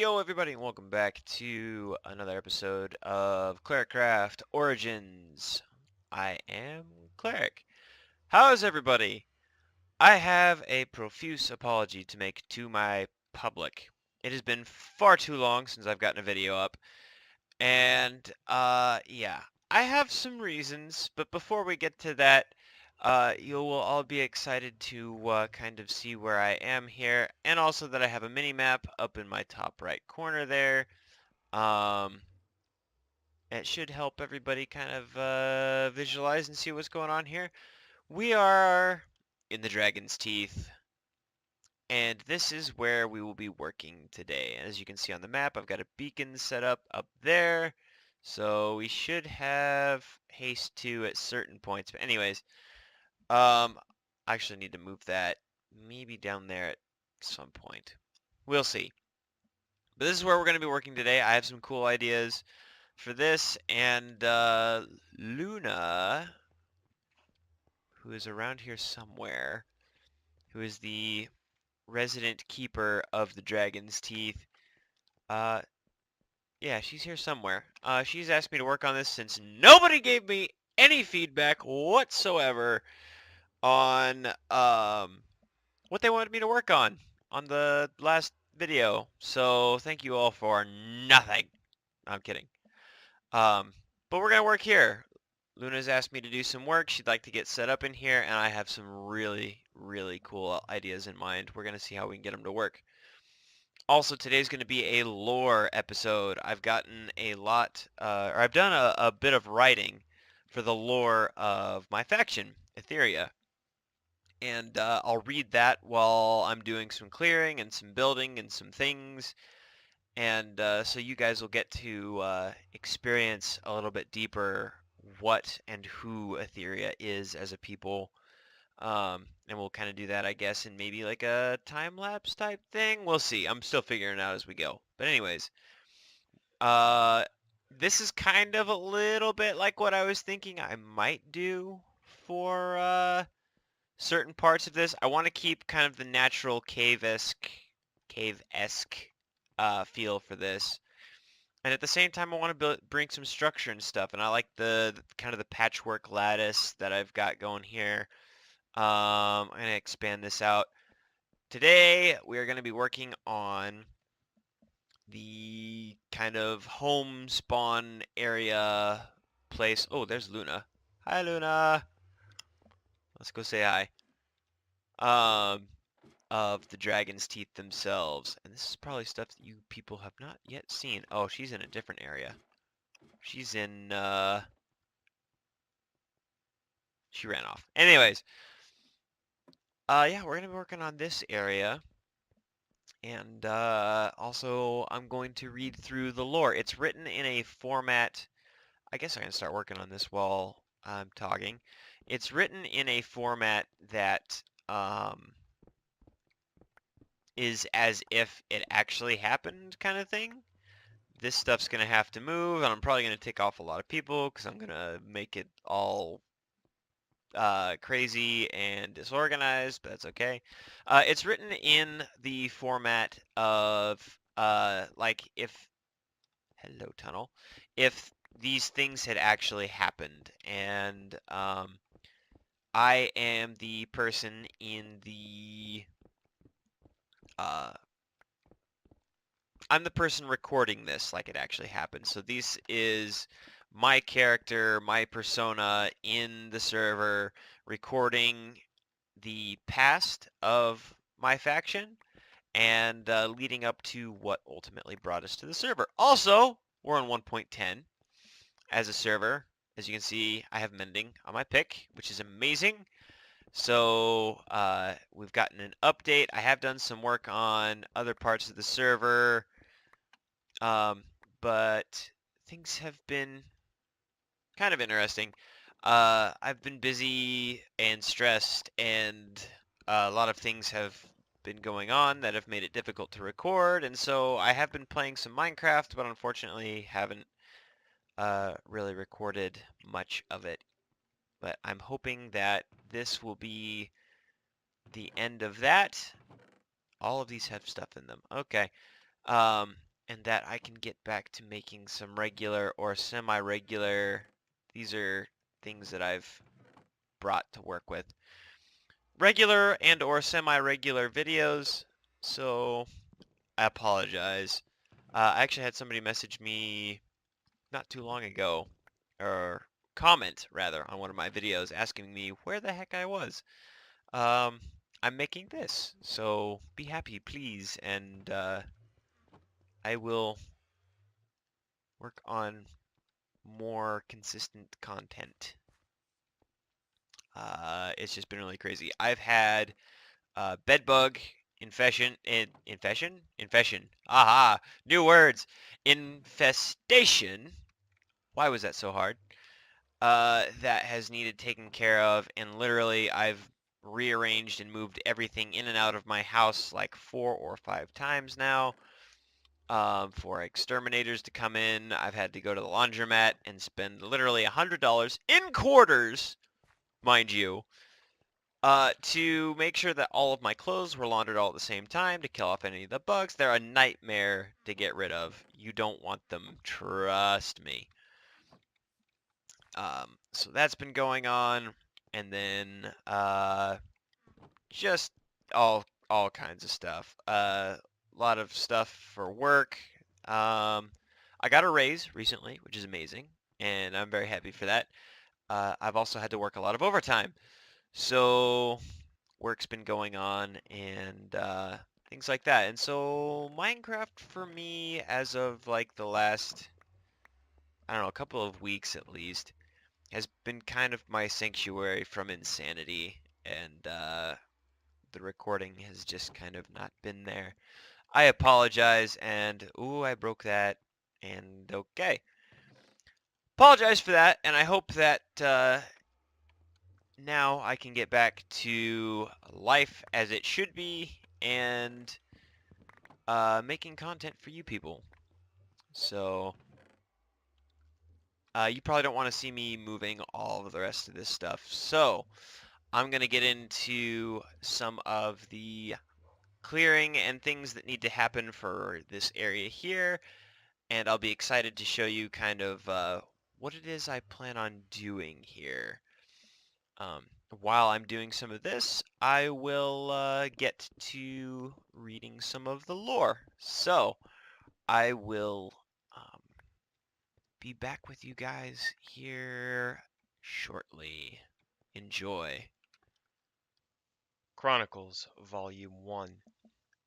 Heyo everybody and welcome back to another episode of ClericCraft Origins. I am Cleric. How's everybody? I have a profuse apology to make to my public. It has been far too long since I've gotten a video up, and yeah, I have some reasons, but before we get to that, you will all be excited to kind of see where I am here, and also that I have a mini map up in my top right corner there. Um, it should help everybody kind of visualize and see what's going on here. We are in the Dragon's Teeth, and this is where we will be working today. As you can see on the map, I've got a beacon set up there. So we should have haste 2 at certain points. But anyways, I actually need to move that maybe down there at some point. We'll see. But this is where we're going to be working today. I have some cool ideas for this, and Luna, who is around here somewhere, who is the resident keeper of the Dragon's Teeth, uh, yeah, she's here somewhere. She's asked me to work on this since nobody gave me any feedback whatsoever on what they wanted me to work on the last video. So thank you all for nothing. I'm kidding. Um, but we're gonna work here. Luna's asked me to do some work. She'd like to get set up in here, and I have some really, really cool ideas in mind. We're gonna see how we can get them to work. Also, today's going to be a lore episode. I've gotten a lot, or I've done a bit of writing for the lore of my faction, Etheria. And I'll read that while I'm doing some clearing and some building and some things. And so you guys will get to experience a little bit deeper what and who Etheria is as a people. And we'll kind of do that, I guess, in maybe like a time-lapse type thing. We'll see. I'm still figuring it out as we go. But anyways, uh, this is kind of a little bit like what I was thinking I might do for certain parts of this. I want to keep kind of the natural cave-esque feel for this. And at the same time, I want to bring some structure and stuff. And I like the kind of the patchwork lattice that I've got going here. I'm going to expand this out. Today, we are going to be working on the kind of home spawn area place. Oh, there's Luna. Hi, Luna. Let's go say hi. Of the Dragon's Teeth themselves. And this is probably stuff that you people have not yet seen. Oh, she's in a different area. She's in, she ran off. Anyways, yeah, we're going to be working on this area. And also, I'm going to read through the lore. It's written in a format. I guess I'm going to start working on this while I'm talking. It's written in a format that is as if it actually happened kind of thing. This stuff's going to have to move, and I'm probably going to tick off a lot of people because I'm going to make it all crazy and disorganized, but that's okay. It's written in the format of like hello tunnel, if these things had actually happened, and I am the person in the I'm the person recording this like it actually happened. So this is my character, my persona in the server recording the past of my faction and leading up to what ultimately brought us to the server. Also, we're on 1.10 as a server. As you can see, I have mending on my pick, which is amazing. So we've gotten an update. I have done some work on other parts of the server, but things have been kind of interesting. I've been busy and stressed, and a lot of things have been going on that have made it difficult to record, and so I have been playing some Minecraft, but unfortunately haven't really recorded much of it. But I'm hoping that this will be the end of that. All of these have stuff in them. Okay. and that I can get back to making some regular or semi-regular, these are things that I've brought to work with, regular and or semi-regular videos, so I apologize. I actually had somebody message me not too long ago, or comment rather, on one of my videos asking me where the heck I was. Um, I'm making this, so be happy, please, and I will work on more consistent content. It's just been really crazy. I've had bedbug infestation. Aha, new words. Infestation. Why was that so hard? That has needed taken care of, and literally I've rearranged and moved everything in and out of my house like 4 or 5 times now. For exterminators to come in, I've had to go to the laundromat and spend literally $100 in quarters, mind you, to make sure that all of my clothes were laundered all at the same time to kill off any of the bugs. They're a nightmare to get rid of. You don't want them, trust me. So that's been going on, and then just all kinds of stuff. A lot of stuff for work. I got a raise recently, which is amazing, and I'm very happy for that. I've also had to work a lot of overtime, so work's been going on and things like that. And so Minecraft for me, as of like the last, I don't know, a couple of weeks at least, has been kind of my sanctuary from insanity, and the recording has just kind of not been there. I apologize, and ooh, I broke that, and okay. Apologize for that, and I hope that now I can get back to life as it should be, and making content for you people. So, you probably don't want to see me moving all of the rest of this stuff. So, I'm going to get into some of the clearing and things that need to happen for this area here, and I'll be excited to show you kind of what it is I plan on doing here. Um, while I'm doing some of this, I will get to reading some of the lore. So, I will be back with you guys here shortly. Enjoy. Chronicles, Volume 1,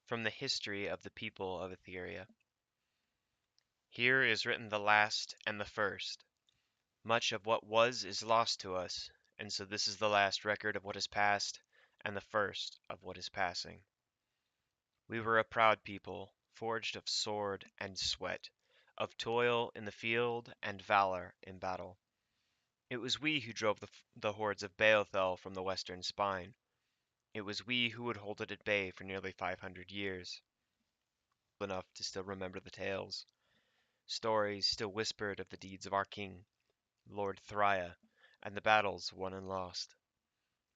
from the history of the people of Etheria. Here is written the last and the first. Much of what was is lost to us, and so this is the last record of what is past, and the first of what is passing. We were a proud people, forged of sword and sweat, of toil in the field and valor in battle. It was we who drove the hordes of Beothel from the western spine. It was we who would hold it at bay for nearly 500 years. Enough to still remember the tales. Stories still whispered of the deeds of our king, Lord Thria, and the battles won and lost.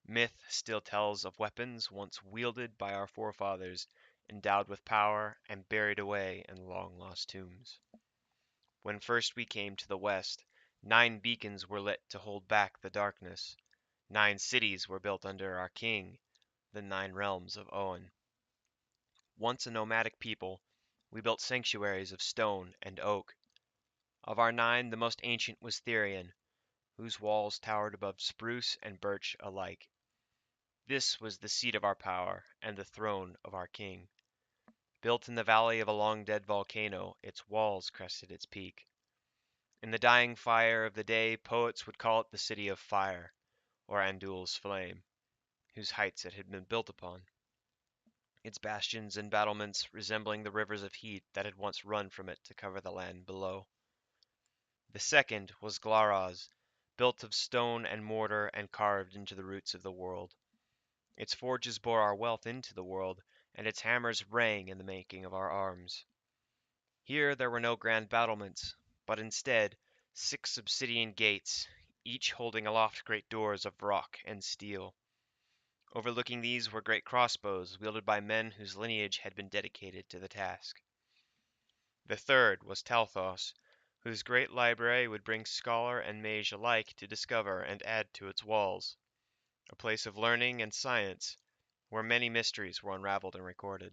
Myth still tells of weapons once wielded by our forefathers, endowed with power and buried away in long-lost tombs. When first we came to the west, 9 beacons were lit to hold back the darkness. 9 cities were built under our king, the 9 realms of Owen. Once a nomadic people, we built sanctuaries of stone and oak. Of our 9, the most ancient was Therian, whose walls towered above spruce and birch alike. This was the seat of our power and the throne of our king. Built in the valley of a long-dead volcano, its walls crested its peak. In the dying fire of the day, poets would call it the City of Fire, or Andul's Flame, whose heights it had been built upon, its bastions and battlements resembling the rivers of heat that had once run from it to cover the land below. The second was Glaraz, built of stone and mortar and carved into the roots of the world. Its forges bore our wealth into the world, and its hammers rang in the making of our arms. Here there were no grand battlements, but instead 6 obsidian gates, each holding aloft great doors of rock and steel. Overlooking these were great crossbows wielded by men whose lineage had been dedicated to the task. The third was Talthos, whose great library would bring scholar and mage alike to discover and add to its walls, a place of learning and science where many mysteries were unraveled and recorded.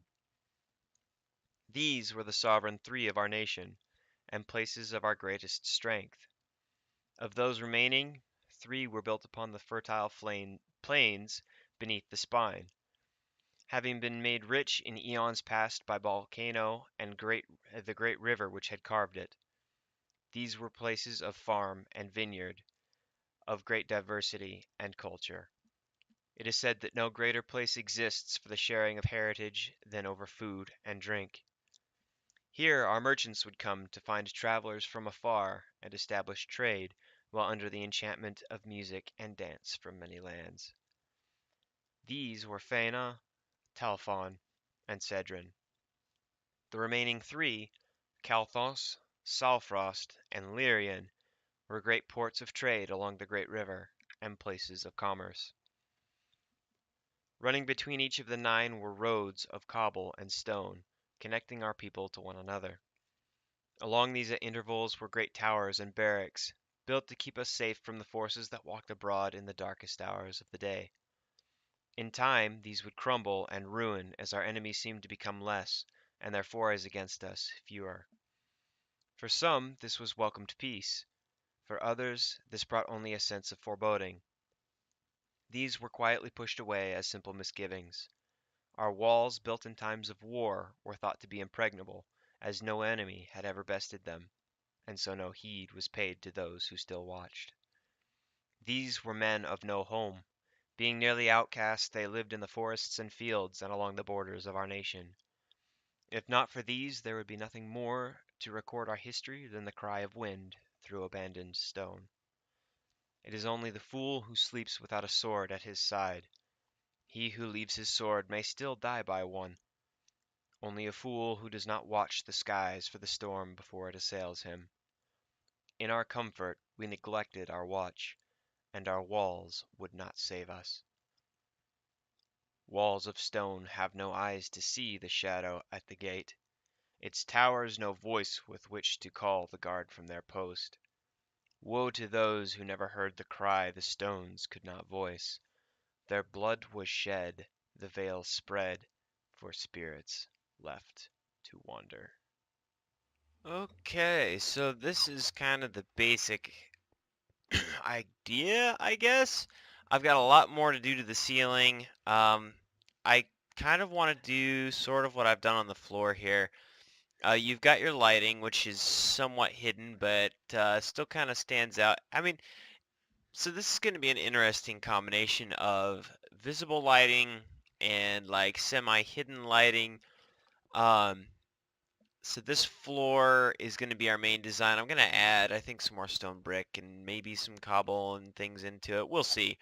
These were the sovereign three of our nation, and places of our greatest strength. Of those remaining, three were built upon the fertile plains beneath the spine, having been made rich in eons past by volcano and the great river which had carved it. These were places of farm and vineyard, of great diversity and culture. It is said that no greater place exists for the sharing of heritage than over food and drink. Here our merchants would come to find travelers from afar and establish trade while under the enchantment of music and dance from many lands. These were Faina, Talphon, and Cedron. The remaining three, Calthos, Salfrost, and Lyrian, were great ports of trade along the great river, and places of commerce. Running between each of the nine were roads of cobble and stone, connecting our people to one another. Along these intervals were great towers and barracks, built to keep us safe from the forces that walked abroad in the darkest hours of the day. In time these would crumble and ruin as our enemies seemed to become less, and their forays against us fewer. For some this was welcomed peace, for others this brought only a sense of foreboding. These were quietly pushed away as simple misgivings. Our walls, built in times of war, were thought to be impregnable, as no enemy had ever bested them, and so no heed was paid to those who still watched. These were men of no home. Being nearly outcast, they lived in the forests and fields and along the borders of our nation. If not for these, there would be nothing more to record our history than the cry of wind through abandoned stone. It is only the fool who sleeps without a sword at his side. He who leaves his sword may still die by one. Only a fool who does not watch the skies for the storm before it assails him. In our comfort we neglected our watch, and our walls would not save us. Walls of stone have no eyes to see the shadow at the gate, its towers no voice with which to call the guard from their post. Woe to those who never heard the cry the stones could not voice. Their blood was shed, the veil spread, for spirits left to wander. Okay, so this is kind of the basic idea, I guess. I've got a lot more to do to the ceiling. I kind of want to do sort of what I've done on the floor here. You've got your lighting, which is somewhat hidden, but still kind of stands out. I mean, so this is going to be an interesting combination of visible lighting and like semi-hidden lighting. Um, so this floor is going to be our main design. I'm going to add, I think, some more stone brick and maybe some cobble and things into it. We'll see.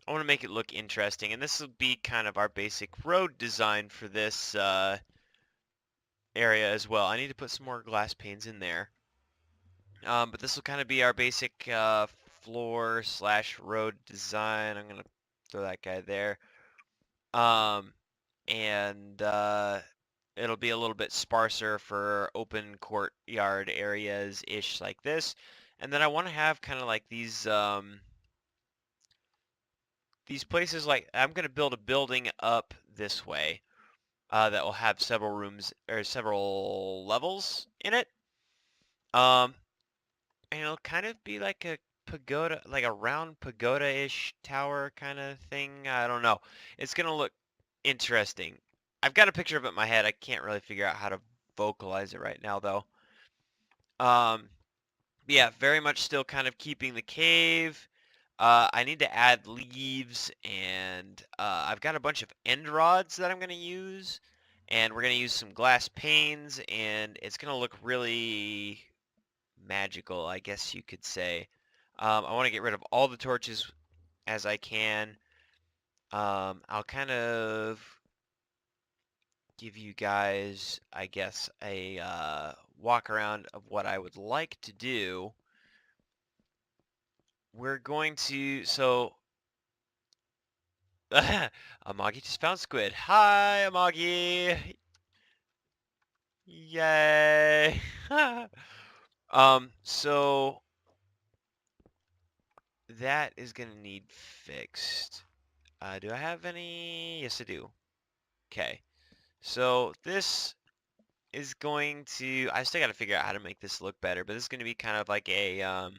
I want to make it look interesting, and this will be kind of our basic road design for this area as well. I need to put some more glass panes in there. But this will kind of be our basic floor slash road design. I'm going to throw that guy there. Um, and it'll be a little bit sparser for open courtyard areas-ish like this. And then I want to have kind of like these places like I'm going to build a building up this way that will have several rooms or several levels in it. Um, and it'll kind of be like a pagoda, like a round pagoda-ish tower kind of thing. I don't know. It's going to look interesting. I've got a picture of it in my head. I can't really figure out how to vocalize it right now, though. Um, yeah, very much still kind of keeping the cave. I need to add leaves, and I've got a bunch of end rods that I'm going to use, and we're going to use some glass panes, and it's going to look really magical, I guess you could say. I want to get rid of all the torches as I can. I'll kind of give you guys, I guess, a walk around of what I would like to do. We're going to, so, Amagi just found squid. Hi, Amagi. Yay! So that is gonna need fixed. Do I have any? Yes, I do. Okay. So this is going to, I still gotta figure out how to make this look better, but this is gonna be kind of like a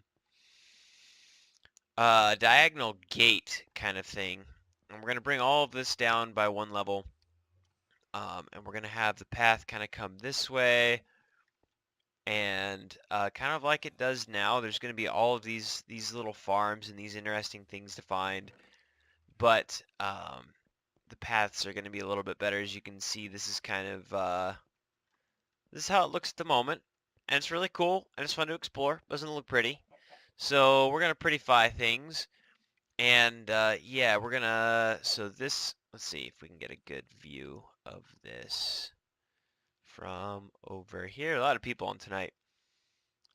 diagonal gate kind of thing. And we're gonna bring all of this down by one level. And we're gonna have the path kind of come this way, and kind of like it does now. There's gonna be all of these little farms and these interesting things to find, but the paths are gonna be a little bit better. As you can see, this is kind of this is how it looks at the moment, and it's really cool and it's fun to explore. Doesn't look pretty, so we're gonna prettify things, and yeah, we're gonna. So this, let's see if we can get a good view of this from over here. A lot of people on tonight.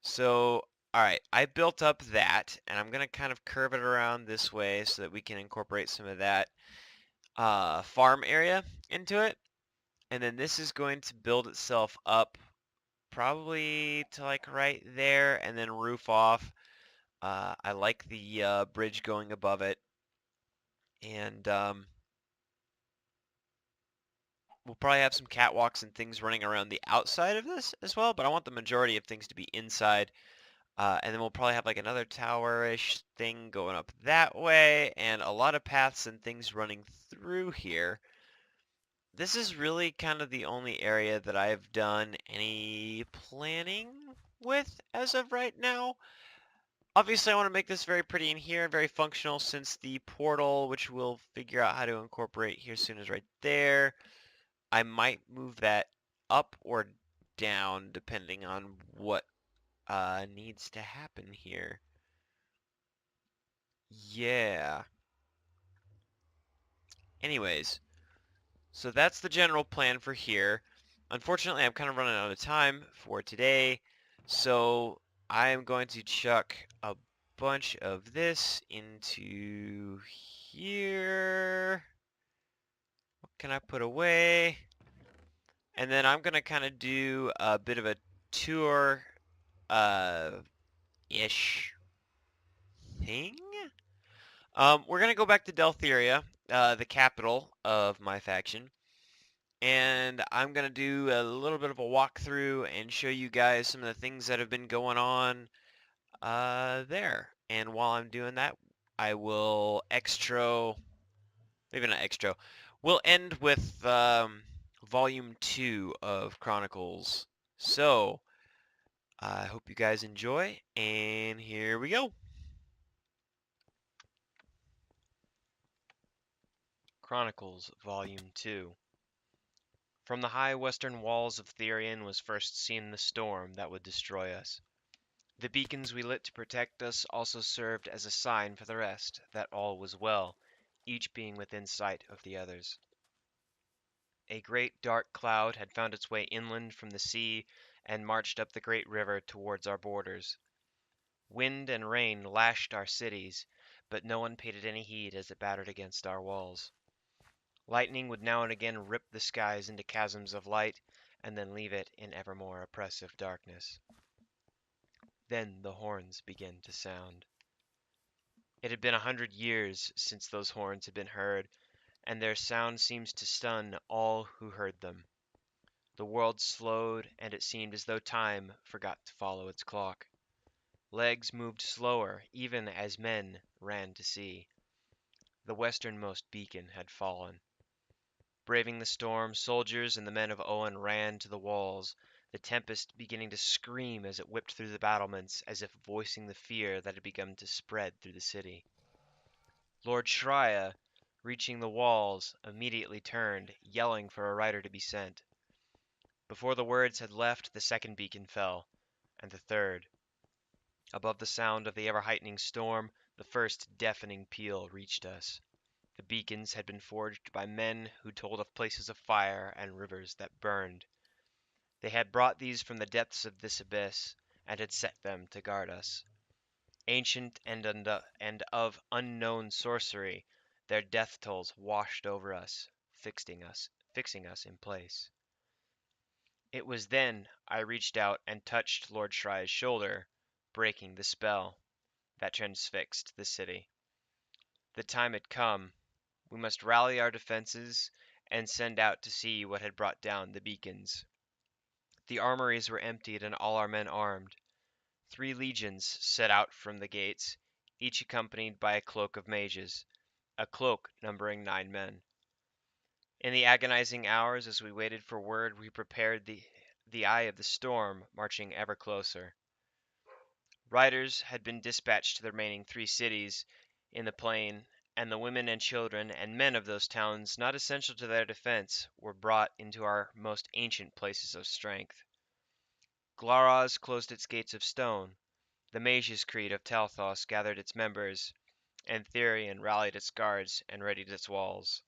So, all right, I built up that, and I'm gonna kind of curve it around this way so that we can incorporate some of that farm area into it. And then this is going to build itself up probably to like right there and then roof off. I like the bridge going above it. And we'll probably have some catwalks and things running around the outside of this as well, but I want the majority of things to be inside. And then we'll probably have like another tower-ish thing going up that way, and a lot of paths and things running through here. This is really kind of the only area that I've done any planning with as of right now. Obviously, I want to make this very pretty in here and very functional, since the portal, which we'll figure out how to incorporate here soon, is right there. I might move that up or down depending on what needs to happen here. Yeah. Anyways, so that's the general plan for here. Unfortunately, I'm kind of running out of time for today, so I am going to chuck a bunch of this into here. What can I put away? And then I'm gonna kind of do a bit of a tour, ish thing. We're gonna go back to Deltheria, the capital of my faction, and I'm gonna do a little bit of a walkthrough and show you guys some of the things that have been going on there. And while I'm doing that, I will extra, maybe not extra, we'll end with volume 2 of Chronicles. So, I hope you guys enjoy, and here we go. Chronicles, Volume 2. From the high western walls of Therion was first seen the storm that would destroy us. The beacons we lit to protect us also served as a sign for the rest that all was well, each being within sight of the others. A great dark cloud had found its way inland from the sea and marched up the great river towards our borders. Wind and rain lashed our cities, but no one paid it any heed as it battered against our walls. Lightning would now and again rip the skies into chasms of light, and then leave it in ever more oppressive darkness. Then the horns began to sound. It had been 100 years since those horns had been heard, and their sound seems to stun all who heard them. The world slowed, and it seemed as though time forgot to follow its clock. Legs moved slower, even as men ran to see. The westernmost beacon had fallen. Braving the storm, soldiers and the men of Owen ran to the walls, the tempest beginning to scream as it whipped through the battlements, as if voicing the fear that had begun to spread through the city. Lord Shreya, reaching the walls, immediately turned, yelling for a rider to be sent. Before the words had left, the second beacon fell, and the third. Above the sound of the ever-heightening storm, the first deafening peal reached us. The beacons had been forged by men who told of places of fire and rivers that burned. They had brought these from the depths of this abyss, and had set them to guard us. Ancient and of unknown sorcery, their death tolls washed over us, fixing us in place. It was then I reached out and touched Lord Shrai's shoulder, breaking the spell that transfixed the city. The time had come. We must rally our defenses and send out to see what had brought down the beacons. The armories were emptied and all our men armed. 3 legions set out from the gates, each accompanied by a cloak of mages, a cloak numbering 9 men. In the agonizing hours as we waited for word, we prepared the eye of the storm, marching ever closer. Riders had been dispatched to the remaining 3 cities in the plain, and the women and children and men of those towns not essential to their defense were brought into our most ancient places of strength. Glaraz closed its gates of stone, the Mages' Creed of Talthos gathered its members, and Therion rallied its guards and readied its walls.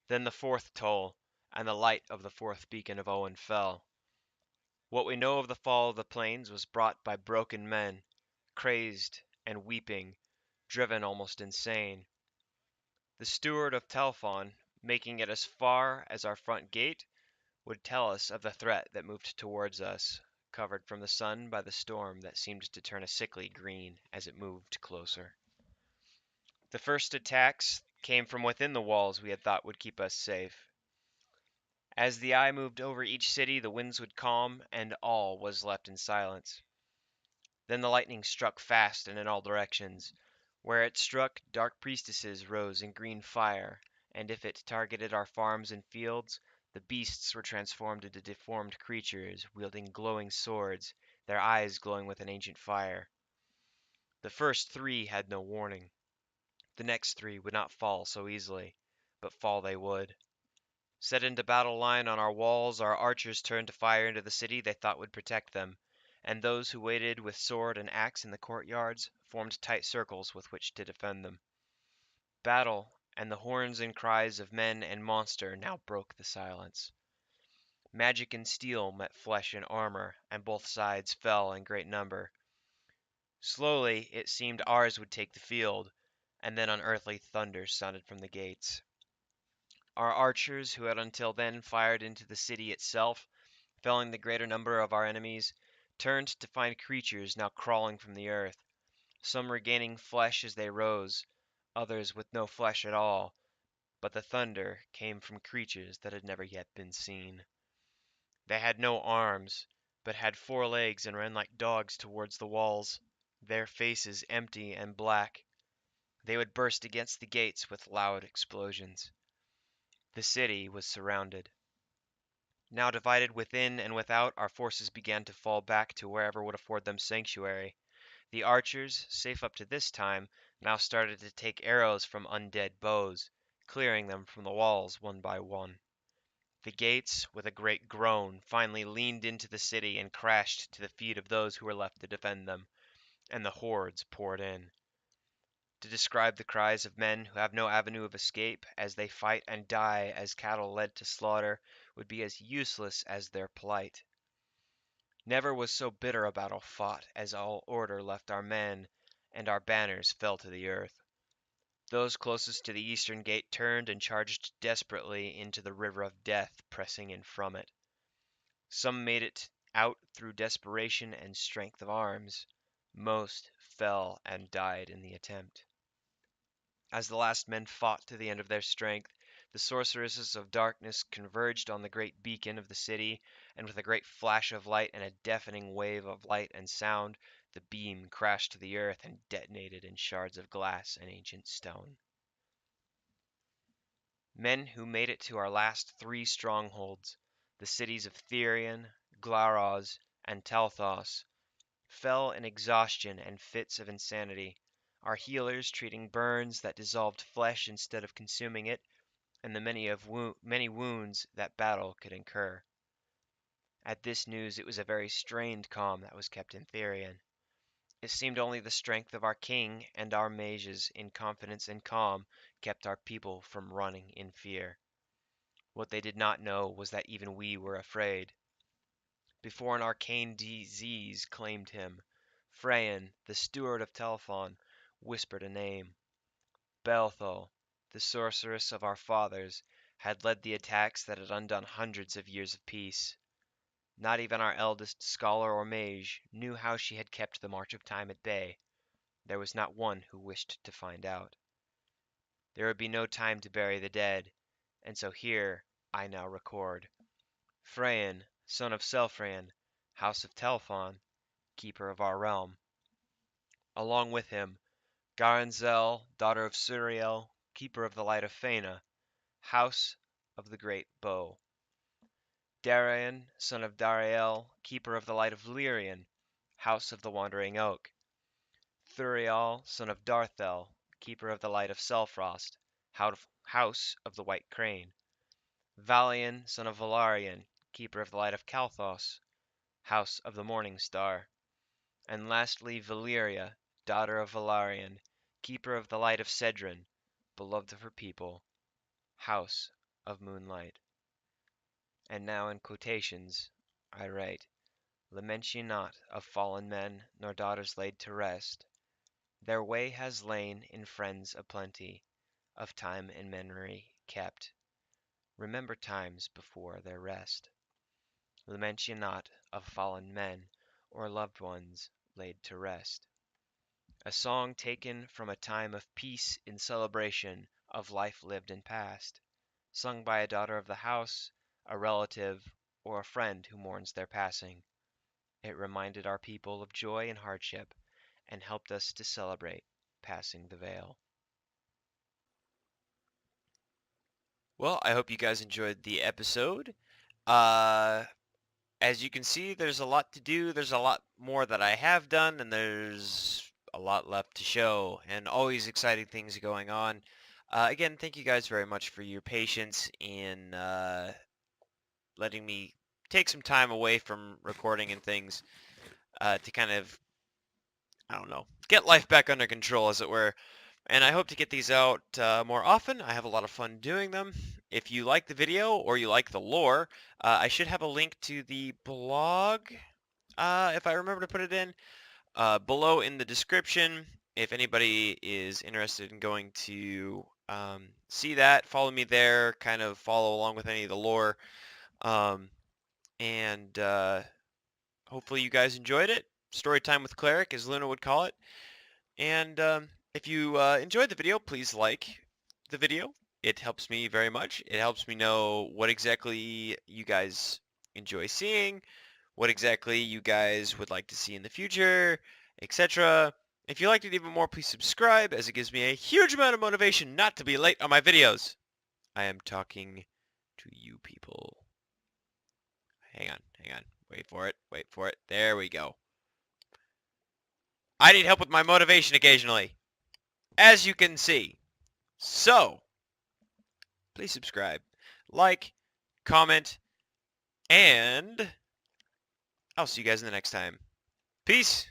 Then the 4th toll, and the light of the 4th beacon of Owen fell. What we know of the fall of the plains was brought by broken men, crazed and weeping, driven almost insane. The steward of Telphon, making it as far as our front gate, would tell us of the threat that moved towards us, covered from the sun by the storm that seemed to turn a sickly green as it moved closer. The first attacks came from within the walls we had thought would keep us safe. As the eye moved over each city, the winds would calm, and all was left in silence. Then the lightning struck fast and in all directions. Where it struck, dark priestesses rose in green fire, and if it targeted our farms and fields, the beasts were transformed into deformed creatures, wielding glowing swords, their eyes glowing with an ancient fire. The first 3 had no warning. The next 3 would not fall so easily, but fall they would. Set into battle line on our walls, our archers turned to fire into the city they thought would protect them, and those who waited with sword and axe in the courtyards formed tight circles with which to defend them. Battle, and the horns and cries of men and monster now broke the silence. Magic and steel met flesh and armor, and both sides fell in great number. Slowly it seemed ours would take the field, and then unearthly thunder sounded from the gates. Our archers, who had until then fired into the city itself, felling the greater number of our enemies, turned to find creatures now crawling from the earth, some regaining flesh as they rose, others with no flesh at all, but the thunder came from creatures that had never yet been seen. They had no arms, but had 4 legs and ran like dogs towards the walls, their faces empty and black. They would burst against the gates with loud explosions. The city was surrounded. Now divided within and without, our forces began to fall back to wherever would afford them sanctuary. The archers, safe up to this time, now started to take arrows from undead bows, clearing them from the walls one by one. The gates, with a great groan, finally leaned into the city and crashed to the feet of those who were left to defend them, and the hordes poured in. To describe the cries of men who have no avenue of escape as they fight and die as cattle led to slaughter would be as useless as their plight. Never was so bitter a battle fought as all order left our men, and our banners fell to the earth. Those closest to the eastern gate turned and charged desperately into the river of death pressing in from it. Some made it out through desperation and strength of arms. Most fell and died in the attempt. As the last men fought to the end of their strength, the sorceresses of darkness converged on the great beacon of the city, and with a great flash of light and a deafening wave of light and sound, the beam crashed to the earth and detonated in shards of glass and ancient stone. Men who made it to our last 3 strongholds, the cities of Therion, Glaraz, and Talthos, fell in exhaustion and fits of insanity, our healers treating burns that dissolved flesh instead of consuming it, and the many wounds that battle could incur. At this news it was a very strained calm that was kept in Therion. It seemed only the strength of our king and our mages in confidence and calm kept our people from running in fear. What they did not know was that even we were afraid. Before an arcane disease claimed him, Freyan, the steward of Telphon, whispered a name. Belthol, the sorceress of our fathers, had led the attacks that had undone hundreds of years of peace. Not even our eldest scholar or mage knew how she had kept the march of time at bay. There was not one who wished to find out. There would be no time to bury the dead, and so here I now record. Freyan, son of Selfran, house of Telfon, keeper of our realm. Along with him, Garanzel, daughter of Suriel, keeper of the light of Fena, house of the great bow. Darian, son of Dariel, keeper of the light of Lyrian, house of the wandering oak. Thuriel, son of Darthel, keeper of the light of Selfrost, house of the white crane. Valian, son of Valarian, keeper of the light of Kalthos, house of the morning star. And lastly Valyria, daughter of Valarian, keeper of the light of Cedron, beloved of her people, house of moonlight. And now in quotations I write, Lament ye not of fallen men, nor daughters laid to rest. Their way has lain in friends aplenty, of time and memory kept. Remember times before their rest. Lament ye not of fallen men, or loved ones laid to rest. A song taken from a time of peace in celebration of life lived and past, sung by a daughter of the house, a relative, or a friend who mourns their passing. It reminded our people of joy and hardship, and helped us to celebrate passing the veil. Well, I hope you guys enjoyed the episode. Uh, as you can see, there's a lot to do. There's a lot more that I have done, and there's a lot left to show, and always exciting things going on. Again, thank you guys very much for your patience in letting me take some time away from recording and things to kind of, I don't know, get life back under control, as it were. And I hope to get these out more often. I have a lot of fun doing them. If you like the video or you like the lore, I should have a link to the blog, if I remember to put it in, below in the description. If anybody is interested in going to see that, follow me there, kind of follow along with any of the lore. Um, and hopefully you guys enjoyed it. Story time with Cleric, as Luna would call it. And if you enjoyed the video, please like the video. It helps me very much. It helps me know what exactly you guys enjoy seeing, what exactly you guys would like to see in the future, etc. If you liked it even more, please subscribe, as it gives me a huge amount of motivation not to be late on my videos. I am talking to you people. Hang on, hang on. Wait for it, wait for it. There we go. I need help with my motivation occasionally, as you can see. So, please subscribe, like, comment, and I'll see you guys in the next time. Peace.